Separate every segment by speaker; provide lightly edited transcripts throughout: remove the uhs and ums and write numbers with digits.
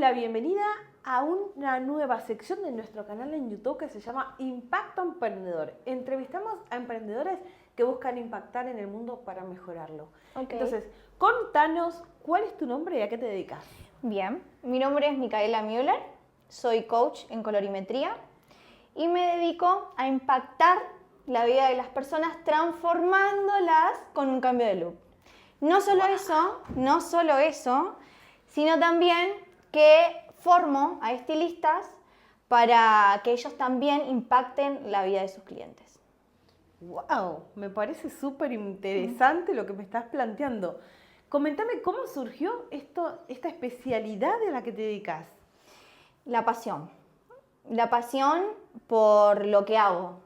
Speaker 1: la bienvenida a una nueva sección de nuestro canal en YouTube que se llama Impacto Emprendedor. Entrevistamos a emprendedores que buscan impactar en el mundo para mejorarlo.
Speaker 2: Okay.
Speaker 1: Entonces, contanos cuál es tu nombre y a qué te dedicas.
Speaker 2: Bien, mi nombre es Micaela Müller, soy coach en colorimetría y me dedico a impactar la vida de las personas transformándolas con un cambio de look. No solo eso, sino también que formo a estilistas para que ellos también impacten la vida de sus clientes.
Speaker 1: ¡Wow! Me parece súper interesante lo que me estás planteando. Coméntame cómo surgió esta especialidad a la que te dedicas.
Speaker 2: La pasión por lo que hago.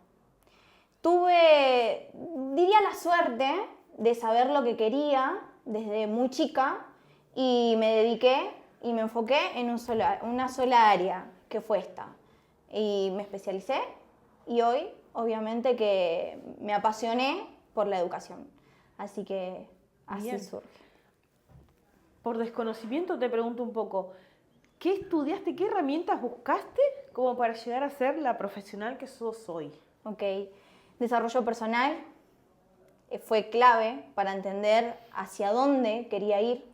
Speaker 2: Tuve, diría, la suerte de saber lo que quería desde muy chica y me dediqué y me enfoqué en una sola área, que fue esta. Y me especialicé y hoy, obviamente, que me apasioné por la educación. Así que así
Speaker 1: Bien.
Speaker 2: surge.
Speaker 1: Por desconocimiento te pregunto un poco, ¿qué estudiaste, qué herramientas buscaste como para llegar a ser la profesional que sos hoy?
Speaker 2: Ok, desarrollo personal fue clave para entender hacia dónde quería ir,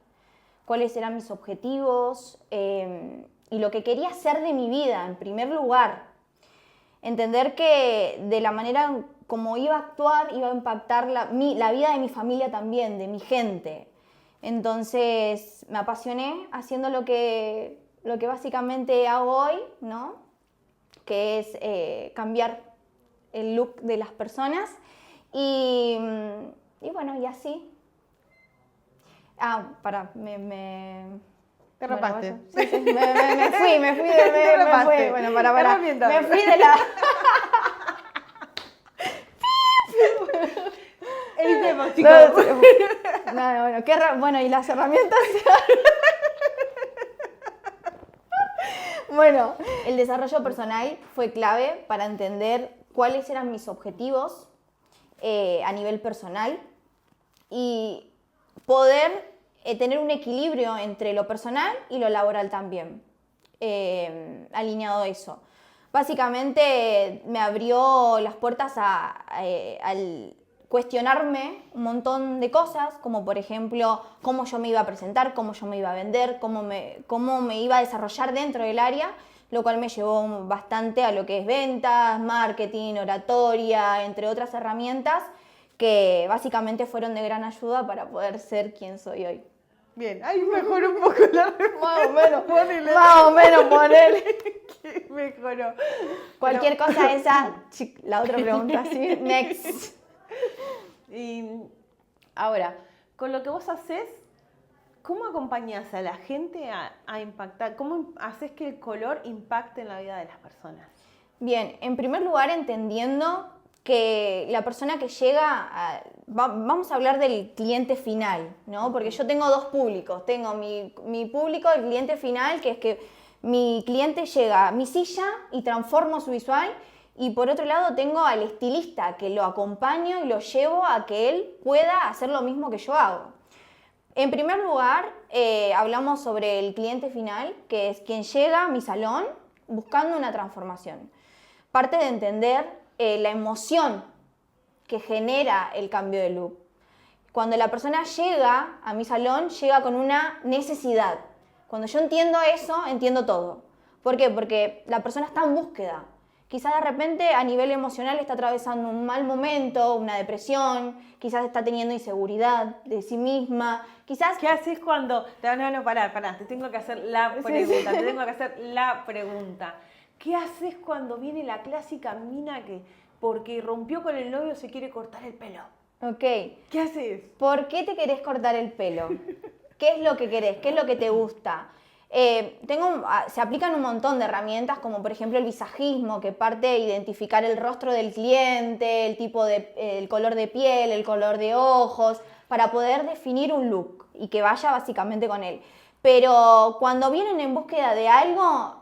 Speaker 2: cuáles eran mis objetivos y lo que quería hacer de mi vida, en primer lugar. Entender que de la manera como iba a actuar, iba a impactar la vida de mi familia también, de mi gente. Entonces me apasioné haciendo lo que básicamente hago hoy, ¿no? Que es cambiar el look de las personas y bueno, y así.
Speaker 1: Te rapaste.
Speaker 2: Bueno, sí, me fui de... Bueno, para. Me fui de la...
Speaker 1: Editemos, chicos.
Speaker 2: Bueno, y las herramientas... Bueno, el desarrollo personal fue clave para entender cuáles eran mis objetivos a nivel personal y poder tener un equilibrio entre lo personal y lo laboral también, alineado a eso. Básicamente me abrió las puertas al cuestionarme un montón de cosas, como por ejemplo cómo yo me iba a presentar, cómo yo me iba a vender, cómo me iba a desarrollar dentro del área, lo cual me llevó bastante a lo que es ventas, marketing, oratoria, entre otras herramientas que básicamente fueron de gran ayuda para poder ser quien soy hoy.
Speaker 1: Bien, ahí mejoró un poco la respuesta.
Speaker 2: Más o menos, ponele.
Speaker 1: ¿Qué mejoró?
Speaker 2: Cualquier cosa esa, la otra pregunta, ¿sí? Next.
Speaker 1: Y ahora, con lo que vos haces, ¿cómo acompañás a la gente a impactar? ¿Cómo haces que el color impacte en la vida de las personas?
Speaker 2: Bien, en primer lugar entendiendo que la persona que llega, vamos a hablar del cliente final, ¿no? Porque yo tengo dos públicos, tengo mi público, el cliente final, que es que mi cliente llega a mi silla y transformo su visual, y por otro lado tengo al estilista que lo acompaño y lo llevo a que él pueda hacer lo mismo que yo hago. En primer lugar, hablamos sobre el cliente final, que es quien llega a mi salón buscando una transformación. Parte de entender la emoción que genera el cambio de look. Cuando la persona llega a mi salón, llega con una necesidad. Cuando yo entiendo eso, entiendo todo. ¿Por qué? Porque la persona está en búsqueda. Quizás de repente a nivel emocional está atravesando un mal momento, una depresión, quizás está teniendo inseguridad de sí misma, quizás...
Speaker 1: ¿Qué haces cuando...? No, pará, te tengo que hacer la pregunta. ¿Qué haces cuando viene la clásica mina que porque rompió con el novio se quiere cortar el pelo?
Speaker 2: Ok.
Speaker 1: ¿Qué haces?
Speaker 2: ¿Por qué te querés cortar el pelo? ¿Qué es lo que querés? ¿Qué es lo que te gusta? Se aplican un montón de herramientas, como por ejemplo el visajismo, que parte de identificar el rostro del cliente, el color de piel, el color de ojos, para poder definir un look y que vaya básicamente con él. Pero cuando vienen en búsqueda de algo,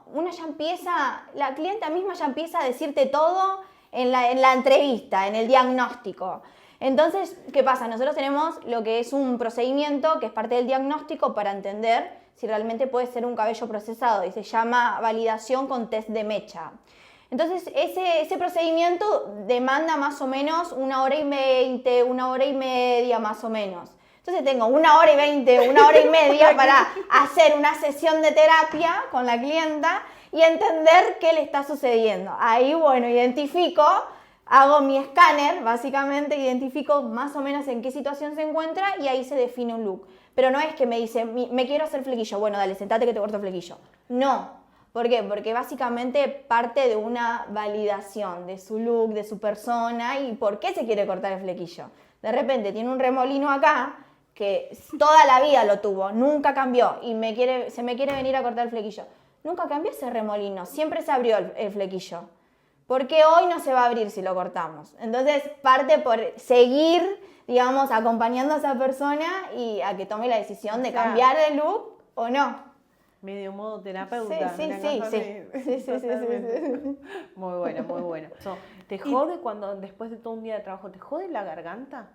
Speaker 2: la clienta misma ya empieza a decirte todo en la entrevista, en el diagnóstico. Entonces, ¿qué pasa? Nosotros tenemos lo que es un procedimiento que es parte del diagnóstico para entender si realmente puede ser un cabello procesado y se llama validación con test de mecha. Entonces ese procedimiento demanda más o menos 1h20, 1h30 más o menos. Entonces tengo 1h20, 1h30 para hacer una sesión de terapia con la clienta y entender qué le está sucediendo. Ahí, bueno, identifico, hago mi escáner, básicamente identifico más o menos en qué situación se encuentra y ahí se define un look. Pero no es que me dice, me quiero hacer flequillo, bueno, dale, sentate que te corto flequillo. No. ¿Por qué? Porque básicamente parte de una validación de su look, de su persona y por qué se quiere cortar el flequillo. De repente tiene un remolino acá que toda la vida lo tuvo, nunca cambió y se me quiere venir a cortar el flequillo. Nunca cambió ese remolino, siempre se abrió el flequillo. ¿Por qué hoy no se va a abrir si lo cortamos? Entonces parte por seguir, digamos, acompañando a esa persona y a que tome la decisión de cambiar de look o no.
Speaker 1: Medio modo terapeuta.
Speaker 2: Sí.
Speaker 1: Muy bueno, muy bueno. ¿Te jode cuando después de todo un día de trabajo, te jode la garganta?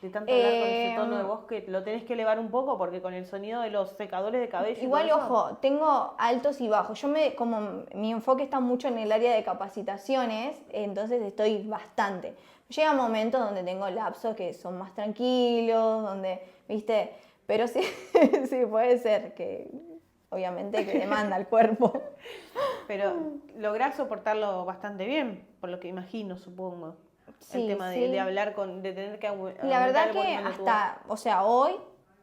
Speaker 1: De tanto hablar con ese tono de voz que lo tenés que elevar un poco porque con el sonido de los secadores de cabello.
Speaker 2: Igual, ojo, tengo altos y bajos. Como mi enfoque está mucho en el área de capacitaciones, entonces estoy bastante. Llega momentos donde tengo lapsos que son más tranquilos, donde, viste, pero sí, sí puede ser que, obviamente, que demanda el cuerpo.
Speaker 1: Pero lográs soportarlo bastante bien, por lo que imagino, supongo.
Speaker 2: Sí,
Speaker 1: el tema de hablar de tener que
Speaker 2: la verdad que hasta, o sea, hoy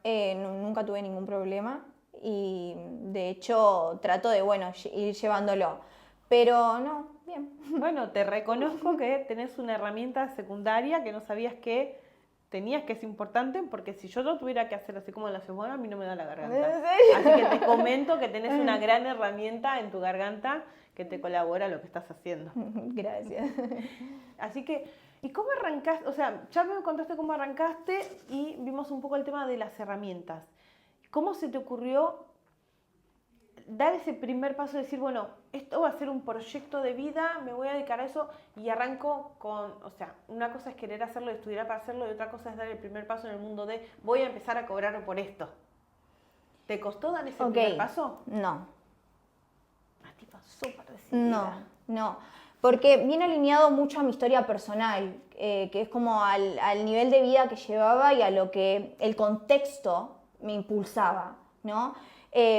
Speaker 2: nunca tuve ningún problema y de hecho trato de, bueno, ir llevándolo. Pero no, bien.
Speaker 1: Bueno, te reconozco que tenés una herramienta secundaria que no sabías que tenías, que es importante, porque si yo lo tuviera que hacer así como la semana, a mí no me da la garganta.
Speaker 2: ¿En serio?
Speaker 1: Así que te comento que tenés una gran herramienta en tu garganta que te colabora a lo que estás haciendo.
Speaker 2: Gracias.
Speaker 1: Así que, ¿y cómo arrancaste? O sea, ya me contaste cómo arrancaste y vimos un poco el tema de las herramientas. ¿Cómo se te ocurrió dar ese primer paso de decir, bueno, esto va a ser un proyecto de vida, me voy a dedicar a eso y arranco con, o sea, una cosa es querer hacerlo y estudiar para hacerlo y otra cosa es dar el primer paso en el mundo de voy a empezar a cobrar por esto? ¿Te costó dar ese primer paso?
Speaker 2: No.
Speaker 1: A ti fue súper decidida.
Speaker 2: No, porque viene alineado mucho a mi historia personal, que es como al nivel de vida que llevaba y a lo que el contexto me impulsaba, ¿no?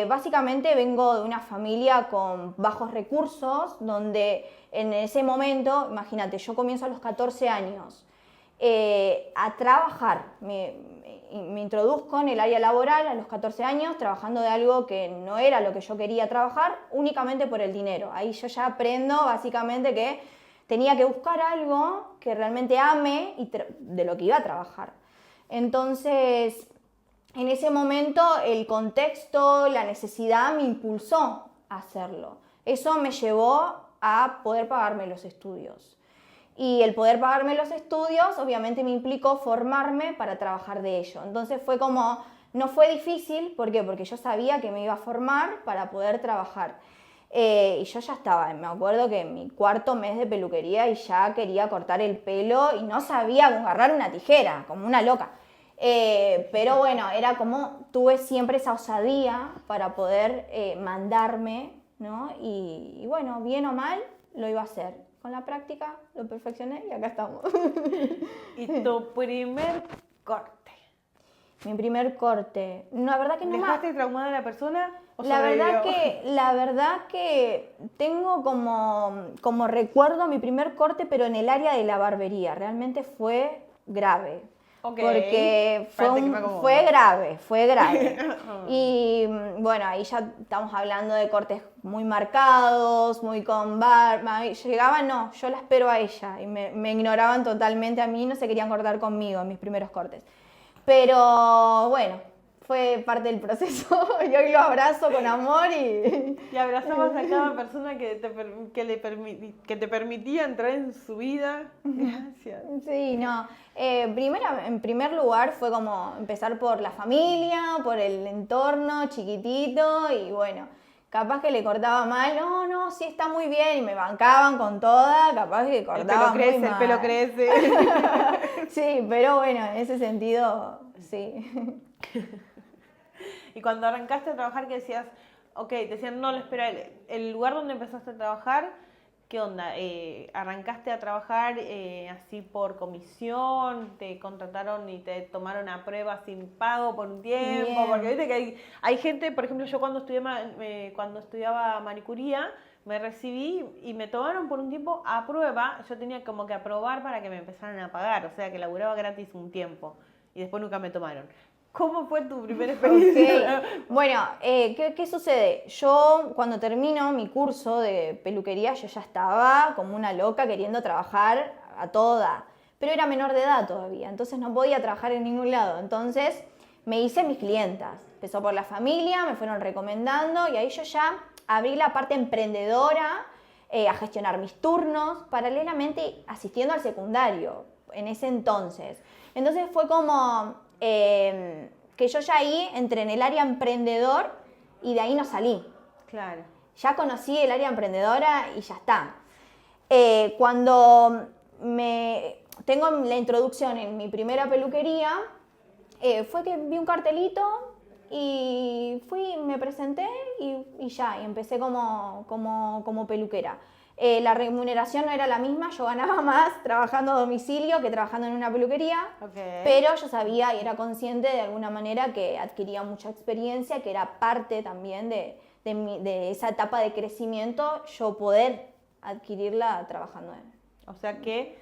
Speaker 2: Básicamente vengo de una familia con bajos recursos, donde en ese momento, imagínate, yo comienzo a los 14 años a trabajar, me introduzco en el área laboral a los 14 años, trabajando de algo que no era lo que yo quería trabajar, únicamente por el dinero. Ahí yo ya aprendo básicamente que tenía que buscar algo que realmente ame y de lo que iba a trabajar. Entonces, en ese momento el contexto, la necesidad me impulsó a hacerlo. Eso me llevó a poder pagarme los estudios. Y el poder pagarme los estudios obviamente me implicó formarme para trabajar de ello. Entonces fue como, no fue difícil, ¿por qué? Porque yo sabía que me iba a formar para poder trabajar. Y yo ya estaba, me acuerdo que en mi cuarto mes de peluquería y ya quería cortar el pelo y no sabía agarrar una tijera, como una loca. Pero bueno, era como, tuve siempre esa osadía para poder mandarme, ¿no? Y bueno, bien o mal, lo iba a hacer. Con la práctica lo perfeccioné y acá estamos.
Speaker 1: ¿Y tu primer corte?
Speaker 2: Mi primer corte. La verdad que no
Speaker 1: ¿Dejaste traumada a la persona o
Speaker 2: la verdad que tengo como recuerdo mi primer corte, pero en el área de la barbería. Realmente fue grave.
Speaker 1: Okay.
Speaker 2: Porque fue grave. Y bueno, ahí ya estamos hablando de cortes muy marcados, muy con barba. Llegaban, no, yo la espero a ella y me ignoraban totalmente a mí, no se querían cortar conmigo en mis primeros cortes. Pero bueno, fue parte del proceso y hoy lo abrazo con amor y
Speaker 1: abrazamos a cada persona que te permitía entrar en su vida. Gracias.
Speaker 2: Sí, no. En primer lugar fue como empezar por la familia, por el entorno chiquitito y bueno, capaz que le cortaba mal, no, sí está muy bien y me bancaban con toda, capaz que cortaba muy mal.
Speaker 1: El pelo crece. Sí,
Speaker 2: pero bueno, en ese sentido, sí.
Speaker 1: Y cuando arrancaste a trabajar, que decías, ok, te decían, no, espera, el lugar donde empezaste a trabajar, ¿qué onda? ¿Arrancaste a trabajar así por comisión? ¿Te contrataron y te tomaron a prueba sin pago por un tiempo?
Speaker 2: Bien.
Speaker 1: Porque viste que hay gente, por ejemplo, yo cuando cuando estudiaba manicuría, me recibí y me tomaron por un tiempo a prueba. Yo tenía como que aprobar para que me empezaran a pagar, o sea que laburaba gratis un tiempo y después nunca me tomaron. ¿Cómo fue tu primera experiencia?
Speaker 2: Okay. Bueno, ¿qué sucede? Yo cuando termino mi curso de peluquería, yo ya estaba como una loca queriendo trabajar a toda, pero era menor de edad todavía, entonces no podía trabajar en ningún lado. Entonces me hice mis clientas. Empezó por la familia, me fueron recomendando y ahí yo ya abrí la parte emprendedora, a gestionar mis turnos, paralelamente asistiendo al secundario en ese entonces. Entonces fue como que yo ya ahí entré en el área emprendedor y de ahí no salí.
Speaker 1: Claro.
Speaker 2: Ya conocí el área emprendedora y ya está. Cuando tengo la introducción en mi primera peluquería, fue que vi un cartelito y fui, me presenté y ya, y empecé como peluquera. La remuneración no era la misma, yo ganaba más trabajando a domicilio que trabajando en una peluquería, pero yo sabía y era consciente de alguna manera que adquiría mucha experiencia, que era parte también de esa etapa de crecimiento, yo poder adquirirla trabajando en.
Speaker 1: O sea que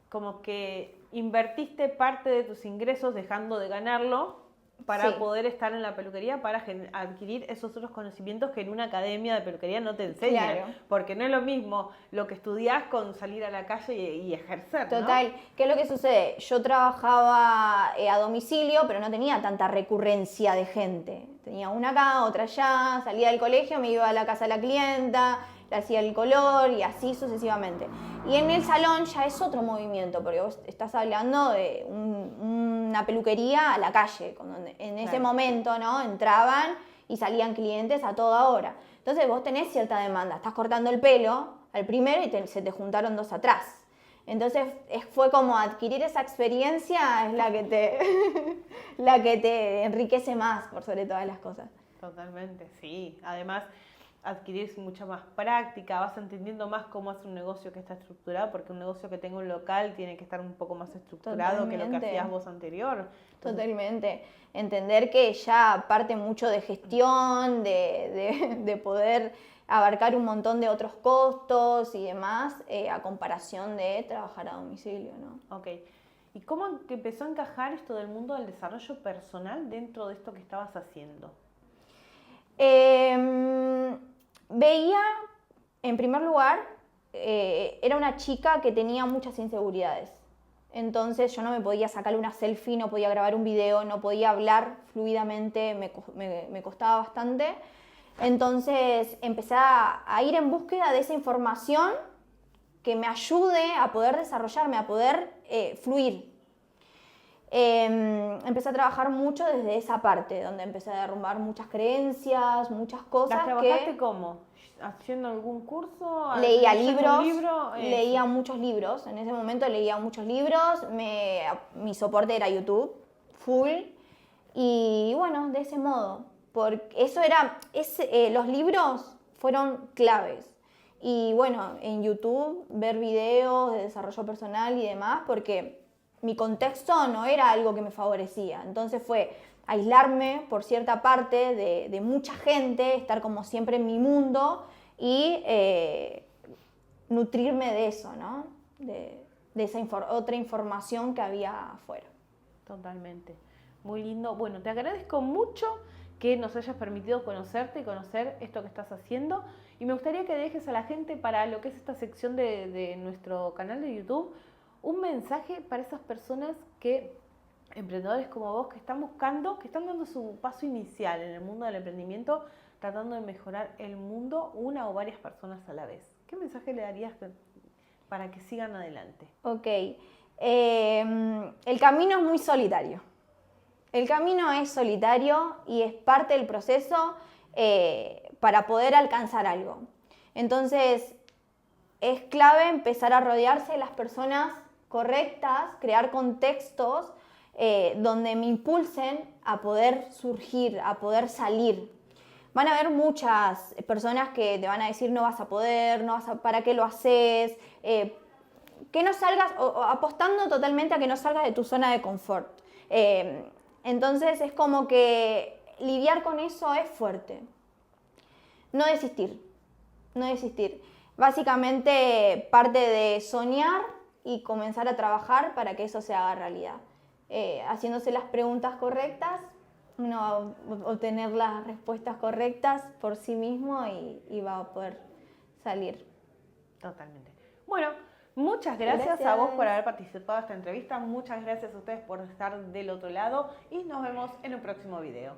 Speaker 1: como que invertiste parte de tus ingresos dejando de ganarlo para poder estar en la peluquería, para adquirir esos otros conocimientos que en una academia de peluquería no te enseñan.
Speaker 2: Claro.
Speaker 1: Porque no es lo mismo lo que estudiás con salir a la calle y ejercer, ¿no?
Speaker 2: Total. ¿Qué es lo que sucede? Yo trabajaba a domicilio, pero no tenía tanta recurrencia de gente. Tenía una acá, otra allá, salía del colegio, me iba a la casa de la clienta, le hacía el color y así sucesivamente. Y en el salón ya es otro movimiento, porque vos estás hablando de una peluquería a la calle, donde en ese momento, ¿no? Entraban y salían clientes a toda hora. Entonces vos tenés cierta demanda, estás cortando el pelo al primero y se te juntaron dos atrás. Entonces fue como adquirir esa experiencia es la que te enriquece más por sobre todas las cosas.
Speaker 1: Totalmente, sí. Además, adquirir mucha más práctica, vas entendiendo más cómo es un negocio que está estructurado, porque un negocio que tenga un local tiene que estar un poco más estructurado que lo que hacías vos anterior. Entonces,
Speaker 2: totalmente. Entender que ya parte mucho de gestión, de poder abarcar un montón de otros costos y demás, a comparación de trabajar a domicilio, ¿no?
Speaker 1: Ok. ¿Y cómo empezó a encajar esto del mundo del desarrollo personal dentro de esto que estabas haciendo?
Speaker 2: Veía, en primer lugar, era una chica que tenía muchas inseguridades. Entonces yo no me podía sacar una selfie, no podía grabar un video, no podía hablar fluidamente, me costaba bastante. Entonces empecé a ir en búsqueda de esa información que me ayude a poder desarrollarme, a poder fluir. Empecé a trabajar mucho desde esa parte, donde empecé a derrumbar muchas creencias, muchas cosas.
Speaker 1: ¿Las trabajaste cómo? ¿Haciendo algún curso?
Speaker 2: Leía libros,
Speaker 1: libro?
Speaker 2: leía muchos libros, en ese momento leía muchos libros, mi soporte era YouTube, full, y bueno, de ese modo, porque los libros fueron claves. Y bueno, en YouTube ver videos de desarrollo personal y demás, porque mi contexto no era algo que me favorecía. Entonces fue aislarme por cierta parte de mucha gente, estar como siempre en mi mundo y nutrirme de eso, ¿no? De esa otra información que había afuera.
Speaker 1: Totalmente. Muy lindo. Bueno, te agradezco mucho que nos hayas permitido conocerte y conocer esto que estás haciendo. Y me gustaría que dejes a la gente para lo que es esta sección de nuestro canal de YouTube, un mensaje para esas personas emprendedores como vos, que están buscando, que están dando su paso inicial en el mundo del emprendimiento, tratando de mejorar el mundo, una o varias personas a la vez. ¿Qué mensaje le darías para que sigan adelante?
Speaker 2: Ok. El camino es muy solitario. El camino es solitario y es parte del proceso para poder alcanzar algo. Entonces, es clave empezar a rodearse de las personas correctas, crear contextos donde me impulsen a poder surgir, a poder salir. Van a haber muchas personas que te van a decir no vas a poder, ¿para qué lo haces? Que no salgas, o apostando totalmente a que no salgas de tu zona de confort. Entonces es como que lidiar con eso es fuerte. No desistir, no desistir. Básicamente parte de soñar y comenzar a trabajar para que eso se haga realidad. Haciéndose las preguntas correctas, uno va a obtener las respuestas correctas por sí mismo y va a poder salir.
Speaker 1: Totalmente. Bueno, muchas gracias a vos por haber participado de esta entrevista. Muchas gracias a ustedes por estar del otro lado y nos vemos en un próximo video.